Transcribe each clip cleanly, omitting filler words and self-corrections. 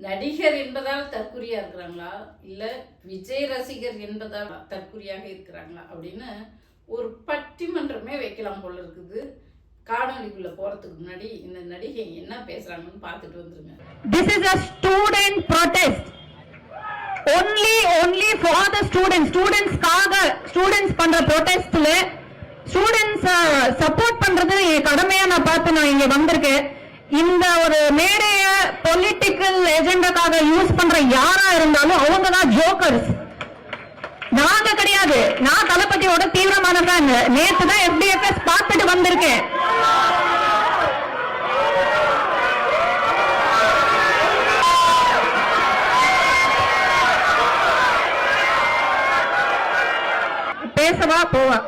நடிகர் என்பதால் தற்குறியா இருக்கிறாங்களா இல்ல விஜய் ரசிகர் என்பதால் தற்குறியாக இருக்கிறாங்களா அப்படின்னு ஒரு பட்டிமன்றமே வைக்கலாம் போல இருக்குது. காணொலிக்குள்ள போறதுக்கு முன்னாடி இந்த நடிகை என்ன பேசுறாங்கன்னு பார்த்துட்டு வந்துருங்க. This is a student protest. Only for the students காக ஸ்டூடெண்ட்ஸ் பண்ற ப்ரொடெஸ்ட்ல ஸ்டூடெண்ட்ஸ் சப்போர்ட் பண்றது என் கடமையா நான் பார்த்து நான் இங்க வந்திருக்கேன். இந்த ஒரு மேடைய பொலிட்டிக்கல் ஏஜெண்டாக்காக யூஸ் பண்ற யாரா இருந்தாலும் அவங்க தான் ஜோக்கர்ஸ், நாங்க கிடையாது. நான் தளபதியோட தீவிரமான ஃபேன். நேத்து தான் FDFS பார்த்துட்டு வந்திருக்கேன். பேசவா போவா.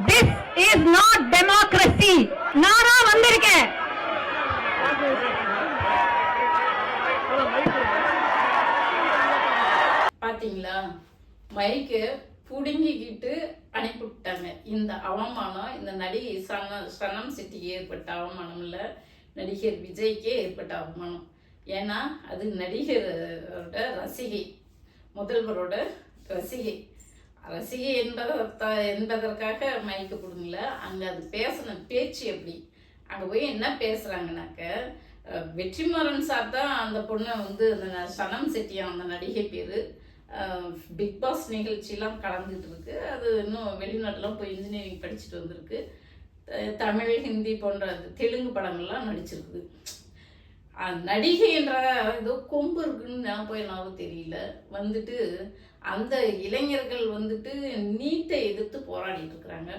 This is not democracy. நானா வந்திருக்கேன். பாத்தீங்களா, மைக்கு புடுங்கிக்கிட்டு அனுப்பிவிட்டாங்க. இந்த அவமானம் இந்த நடிகை சனம் செட்டிக்கு ஏற்பட்ட அவமானம் இல்ல, நடிகர் விஜய்க்கே ஏற்பட்ட அவமானம். ஏன்னா அது நடிகரோட ரசிகை, முதல்வரோட ரசிகை என்பதற்காக மைக்கு கொடுங்கல. அங்கே அது பேசின பேச்சு எப்படி, அங்கே போய் என்ன பேசுகிறாங்கனாக்க, வெற்றிமாறன் சார் தான் அந்த பொண்ணை வந்து அந்த சனம் செட்டியா அந்த நடிகை பேர் பிக் பாஸ் நிகழ்ச்சியெலாம் கலந்துட்டு இருக்கு. அது இன்னும் வெளிநாட்டெலாம் போய் இன்ஜினியரிங் படிச்சுட்டு வந்திருக்கு. தமிழ் ஹிந்தி போன்ற தெலுங்கு படங்கள்லாம் நடிச்சிருக்குது. நடிகை என்ற ஏதோ கொம்பு இருக்குன்னு நினைப்போ என்னாலும் தெரியல. வந்துட்டு அந்த இளைஞர்கள் வந்துட்டு நீட்டை எதிர்த்து போராடிட்டு இருக்கிறாங்க.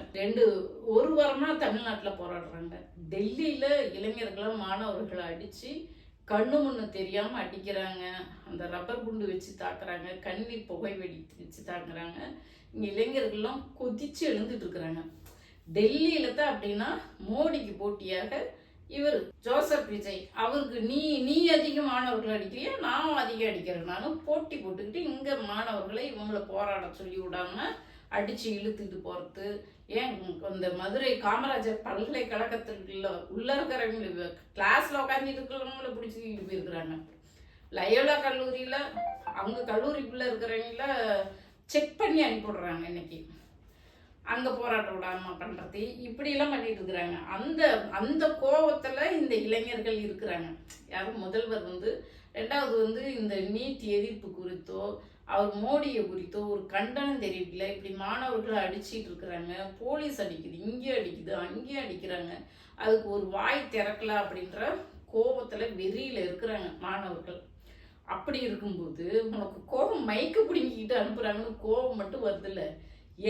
ஒரு வாரமாக தமிழ்நாட்டில் போராடுறாங்க. டெல்லியில் இளைஞர்களை மாணவர்களை அடித்து கண்ணு முன்னு தெரியாமல் அடிக்கிறாங்க, அந்த ரப்பர் குண்டு வச்சு தாக்குறாங்க, கண்ணீர் புகை வெடி வச்சு தாக்குறாங்க. இங்கே இளைஞர்கள்லாம் கொதிச்சு எழுந்துட்டு இருக்கிறாங்க. டெல்லியில் தான் அப்படின்னா மோடிக்கு போட்டியாக இவர் ஜோசப் விஜய் அவருக்கு நீ அதிக மாணவர்கள் அடிக்கிறியா, நான் அதிகம் அடிக்கிறேன், நானும் போட்டி போட்டுக்கிட்டு இங்கே மாணவர்களை இவங்களை போராட சொல்லி விடாம அடித்து இழுத்துக்கிட்டு போகிறது. ஏன் இந்த மதுரை காமராஜர் பல்கலைக்கழகத்தில் உள்ள இருக்கிறவங்க கிளாஸில் உட்காந்துட்டு இருக்கிறவங்கள பிடிச்சிக்கிட்டு போயிருக்கிறாங்க. லயோலா கல்லூரியில் அவங்க கல்லூரிக்குள்ளே இருக்கிறவங்கள செக் பண்ணி அனுப்பிவிடுறாங்க. இன்னைக்கு அங்கே போராட்டம் விடாமல் பண்ணுறது இப்படிலாம் பண்ணிட்டு இருக்கிறாங்க. அந்த கோபத்தில் இந்த இளைஞர்கள் இருக்கிறாங்க. யாரும் முதல்வர் ரெண்டாவது இந்த நீட் எதிர்ப்பு குறித்தோ அவர் மோடியை குறித்தோ ஒரு கண்டனம் தெரிவிக்கல. இப்படி மாணவர்களை அடிச்சிட்டு இருக்கிறாங்க, போலீஸ் அடிக்குது, இங்கே அடிக்குது, அங்கேயும் அடிக்கிறாங்க, அதுக்கு ஒரு வாய் திறக்கல அப்படின்ற கோபத்தில் வெறியில் இருக்கிறாங்க மாணவர்கள். அப்படி இருக்கும்போது உனக்கு கோபம் மைக்கு பிடிங்கிக்கிட்டு அனுப்புகிறாங்கன்னு கோபம் மட்டும் வருதில்ல,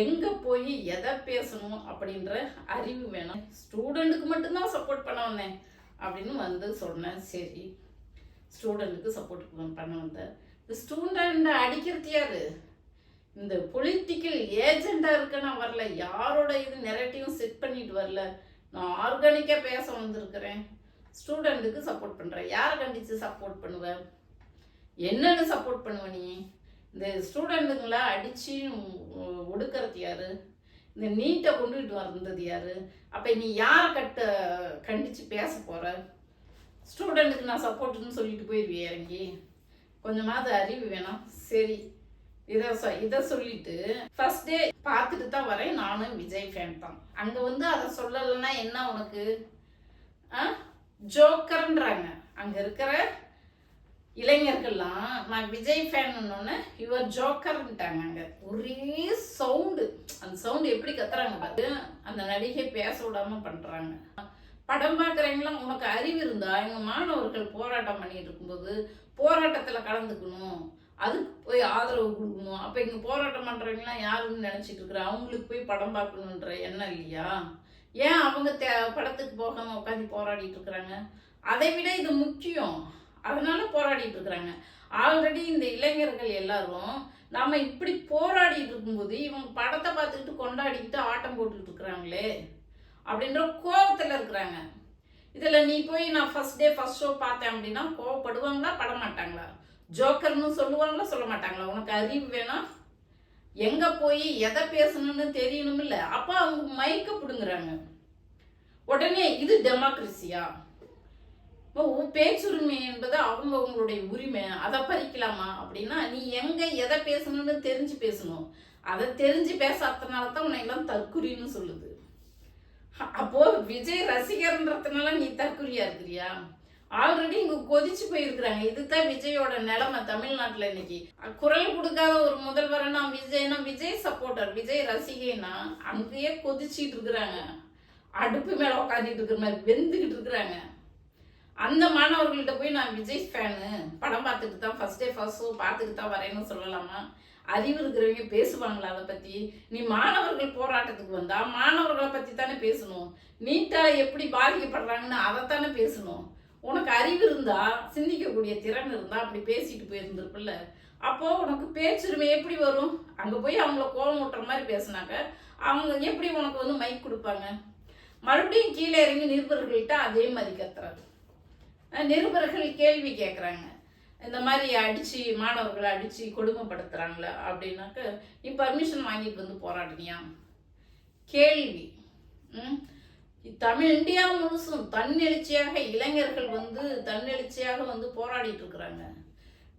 எங்கே போய் எதை பேசணும் அப்படின்ற அறிவு வேணும். ஸ்டூடெண்ட்டுக்கு மட்டும்தான் சப்போர்ட் பண்ண வந்தேன் அப்படின்னு சொன்னேன். சரி, ஸ்டூடெண்ட்டுக்கு சப்போர்ட் பண்ண வந்தேன். இந்த ஸ்டூடெண்ட்டை அடிக்கிறது யாரு? இந்த பொலிட்டிக்கல் ஏஜெண்டாக இருக்க நான் வரல, யாரோட இது நெரட்டிவும் செட் பண்ணிட்டு வரல, நான் ஆர்கானிக்காக பேச வந்திருக்கிறேன். ஸ்டூடெண்ட்டுக்கு சப்போர்ட் பண்ணுறேன். யாரை கண்டித்து சப்போர்ட் பண்ணுவேன்? என்னன்னு சப்போர்ட் பண்ணுவேன்? நீ இந்த ஸ்டூடெண்ட்டுங்களா அடித்து ஒடுக்கிறது யாரு? இந்த நீட்டை கொண்டுகிட்டு வந்தது யாரு? அப்போ நீ யாரை கண்டித்து பேச போகிற? ஸ்டூடெண்ட்டுக்கு நான் சப்போர்ட்டுன்னு சொல்லிட்டு போயிடுவியே இறங்கி? கொஞ்சமாவது அறிவு வேணாம். சரி, இதை சொல்லிட்டு ஃபர்ஸ்ட் டே பார்த்துட்டு தான் வரேன், நானும் விஜய் ஃபேன் தான். அங்கே அதை சொல்லலைன்னா என்ன உனக்கு? ஜோக்கர்ன்றாங்க அங்கே இருக்கிற இளைஞர்கள்லாம். நான் விஜய் ஃபேன்னு இவர் ஜோக்கர்ன்ட்டாங்க. அங்கே ஒரே சவுண்டு, அந்த சவுண்டு எப்படி கத்துறாங்க பார்த்து. அந்த நடிகை பேச விடாம பண்ணுறாங்க. படம் பார்க்குறவங்களாம் உனக்கு அறிவு இருந்தா எங்கள் மாணவர்கள் போராட்டம் பண்ணிட்டு இருக்கும்போது போராட்டத்தில் கலந்துக்கணும், அதுக்கு போய் ஆதரவு கொடுக்கணும். அப்போ இங்கே போராட்டம் பண்ணுறவங்களாம் யாருன்னு நினச்சிட்டு இருக்கிற அவங்களுக்கு போய் படம் பார்க்கணுன்ற எண்ணம் இல்லையா? ஏன் அவங்க படத்துக்கு போகாமல் உட்காந்து போராடிட்டு இருக்கிறாங்க? அதை விட இது முக்கியம், அதனால போராடிட்டு இருக்கிறாங்க. ஆல்ரெடி இந்த இளைஞர்கள் எல்லாரும் நம்ம இப்படி போராடிட்டு இருக்கும்போது இவங்க படத்தை பார்த்துக்கிட்டு கொண்டாடிக்கிட்டு ஆட்டம் போட்டுக்கிட்டு இருக்கிறாங்களே அப்படின்ற கோபத்தில் இருக்கிறாங்க. இதில் நீ போய் நான் ஃபர்ஸ்ட் டே ஃபர்ஸ்ட் ஷோ பார்த்தேன் அப்படின்னா கோவப்படுவாங்களா, பட மாட்டாங்களா? ஜோக்கர்னு சொல்லுவாங்களா, சொல்ல மாட்டாங்களா? உனக்கு அறிவு வேணாம். எங்கே போய் எதை பேசணும்னு தெரியணும் இல்லை? அப்போ அவங்க மைக்க பிடுங்குறாங்க. உடனே இது டெமோக்ரஸியா? பேச்சுரிமை என்பது அவங்களுடைய உரிமை, அதை பறிக்கலாமா அப்படின்னா நீ எங்க எதை பேசணும்னு தெரிஞ்சு பேசணும். அதை தெரிஞ்சு பேசாதனால தான் உன்னை எல்லாம் தற்குறின்னு சொல்லுது. அப்போ விஜய் ரசிகர்ன்றதுனால நீ தற்குறியா இருக்கிறியா? ஆல்ரெடி இங்க கொதிச்சு போயிருக்கிறாங்க. இதுதான் விஜயோட நிலைமை தமிழ்நாட்டுல இன்னைக்கு. குரல் கொடுக்காத ஒரு முதல்வரனா விஜய்னா, விஜய் சப்போர்ட்டர், விஜய் ரசிகைனா அங்கேயே கொதிச்சுட்டு இருக்கிறாங்க. அடுப்பு மேல உட்காந்துட்டு இருக்கிற மாதிரி வெந்துகிட்டு இருக்கிறாங்க. அந்த மாணவர்கள்ட்ட போய் நான் விஜய் ஃபேனு, படம் பார்த்துட்டு தான் ஃபர்ஸ்ட் டே ஃபர்ஸ்ட் ஷோ பார்த்துட்டு தான் வரேன்னு சொல்லலாமா? அறிவு இருக்கிறவங்க பேசுவாங்களா அதை பத்தி? நீ மாணவர்கள் போராட்டத்துக்கு வந்தா மாணவர்களை பத்தி தானே பேசணும். நீட்டா எப்படி பாதிக்கப்படுறாங்கன்னு அதைத்தானே பேசணும். உனக்கு அறிவு இருந்தா, சிந்திக்கக்கூடிய திறன் இருந்தா அப்படி பேசிட்டு போயிருந்திருப்பில்ல. அப்போ உனக்கு பேச்சுரிமை எப்படி வரும்? அங்க போய் அவங்கள கோபம் ஊட்டுற மாதிரி பேசினாக்க அவங்க எப்படி உனக்கு வந்து மைக் கொடுப்பாங்க? மறுபடியும் கீழே இறங்கி நிருபர்கள்ட்ட அதே மாதிரி கத்துறாரு. நிருபர்கள் கேள்வி கேட்குறாங்க, இந்த மாதிரி அடிச்சு மாணவர்களை அடிச்சு கொடுமைப்படுத்துறாங்களே அப்படின்னாக்க நீ பர்மிஷன் வாங்கிட்டு வந்து போராடினியா? கேள்வி. தமிழ் இந்தியா முழுசும் தன்னெழுச்சியாக இளைஞர்கள் வந்து தன்னெழுச்சியாக வந்து போராடிட்டு இருக்கிறாங்க.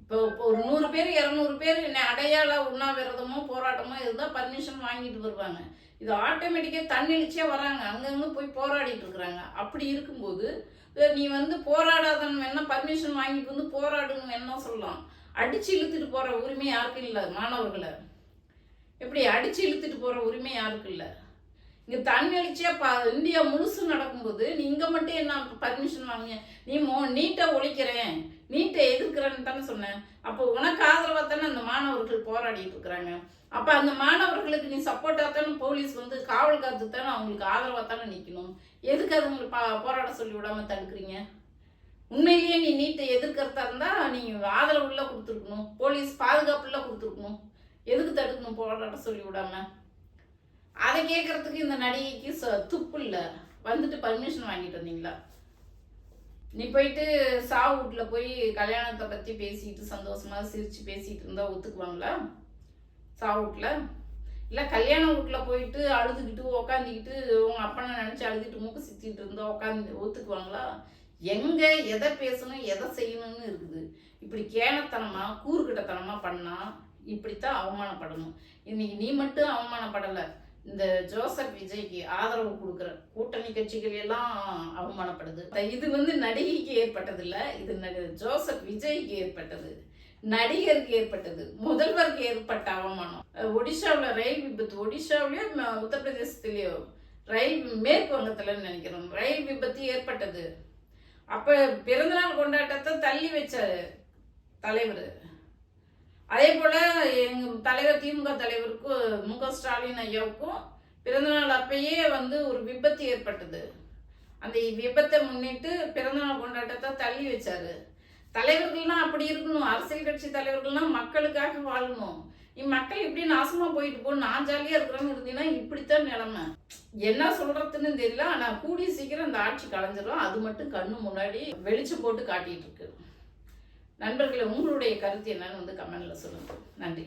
இப்போ ஒரு 100 பேர் 200 பேர் அடையாள உண்ணாவிரதமோ போராட்டமோ இருந்தால் பர்மிஷன் வாங்கிட்டு வருவாங்க. இது ஆட்டோமேட்டிக்காக தன்னெழுச்சியாக வராங்க, அங்கங்கே போய் போராடிட்டு இருக்கிறாங்க. அப்படி இருக்கும்போது நீ வந்து போராடாதன்னு என்ன பர்மிஷன் வாங்கிட்டு வந்து போராடுன்னு என்ன சொல்லலாம்? அடிச்சு இழுத்துட்டு போற உரிமை யாருக்கும் இல்லை. மாணவர்களை எப்படி அடிச்சு இழுத்துட்டு போற உரிமை யாருக்கும் இல்லை. இங்க தன்னெழுச்சியா இந்தியா முழுசு நடக்கும்போது நீ இங்க மட்டும் என்ன பர்மிஷன் வாங்க? நீ நீட்டை ஒழிக்கிறேன், நீட்டை எதிர்க்கிறேன்னு தானே சொன்னேன். அப்போ உனக்கு ஆதரவா தானே அந்த மாணவர்கள் போராடிட்டு இருக்கிறாங்க. அப்ப அந்த மாணவர்களுக்கு நீ சப்போர்ட்டா தானே போலீஸ் வந்து காவல் காத்து தானே அவங்களுக்கு ஆதரவா தானே நிக்கணும். எதுக்கு அது உங்களுக்கு போராட சொல்லி விடாம தடுக்கிறீங்க? உண்மையிலேயே நீ நீட்டை எதிர்க்கிறதா இருந்தா நீ ஆதரவுள்ள கொடுத்துருக்கணும், போலீஸ் பாதுகாப்புல கொடுத்துருக்கணும். எதுக்கு தடுக்கணும் போராட சொல்லி விடாம? அதை கேட்கறதுக்கு இந்த நடிகைக்கு துப்பு இல்லை. வந்துட்டு பர்மிஷன் வாங்கிட்டு வந்தீங்களா? நீ போயிட்டு சாவு வீட்டில் போய் கல்யாணத்தை பற்றி பேசிட்டு சந்தோஷமா சிரிச்சு பேசிட்டு இருந்தா ஒத்துக்குவாங்களா? சாவு வீட்டில் இல்லை கல்யாண வீட்டில் போயிட்டு அழுதுகிட்டு உக்காந்துக்கிட்டு உங்கள் அப்பனை நினச்சி அழுதுகிட்டு மூக்கு சித்திட்டு இருந்தா உட்காந்து ஒத்துக்குவாங்களா? எங்கே எதை பேசணும் எதை செய்யணும்னு இருக்குது. இப்படி கேனத்தனமா கூறுகிட்டத்தனமா பண்ணா இப்படித்தான் அவமானப்படணும். இன்னைக்கு நீ மட்டும் அவமானப்படலை, இந்த ஜோசப் விஜய்க்கு ஆதரவு கொடுக்குற கூட்டணி கட்சிகள் எல்லாம் அவமானப்படுது. இது வந்து நடிகைக்கு ஏற்பட்டது இல்லை, இது ஜோசப் விஜய்க்கு ஏற்பட்டது, நடிகருக்கு ஏற்பட்டது, முதல்வருக்கு ஏற்பட்ட அவமானம். ஒடிஷாவில் ரயில் விபத்து, ஒடிஷாவிலேயோ உத்தரப்பிரதேசத்திலேயோ ரயில் மேற்கு வங்கத்தில் நினைக்கிறோம் ரயில் விபத்து ஏற்பட்டது. அப்ப பிறந்தநாள் கொண்டாட்டத்தை தள்ளி வச்சாரு தலைவர். அதே போல எங்க தலைவர் திமுக தலைவருக்கு மு.க. ஸ்டாலின் ஐயாவுக்கும் பிறந்தநாள் அப்பயே வந்து ஒரு விபத்து ஏற்பட்டது. அந்த விபத்தை முன்னிட்டு பிறந்தநாள் கொண்டாட்டத்தை தள்ளி வச்சாரு. தலைவர்கள்லாம் அப்படி இருக்கணும். அரசியல் கட்சி தலைவர்கள்லாம் மக்களுக்காக வாழணும். நீ மக்கள் இப்படி நாசமா போயிட்டு போ, நான் ஜாலியா இருக்கிறேன்னு இருந்தீங்கன்னா இப்படித்தான் நிலைமை. என்ன சொல்றதுன்னு தெரியல. ஆனா கூடிய சீக்கிரம் இந்த ஆட்சி கலைஞ்சிடும். அது மட்டும் கண்ணு முன்னாடி வெளிச்சம் போட்டு காட்டிட்டு இருக்கு. நண்பர்களே, உங்களுடைய கருத்து என்னன்னு வந்து கமெண்ட்ல சொல்லுங்க. நன்றி.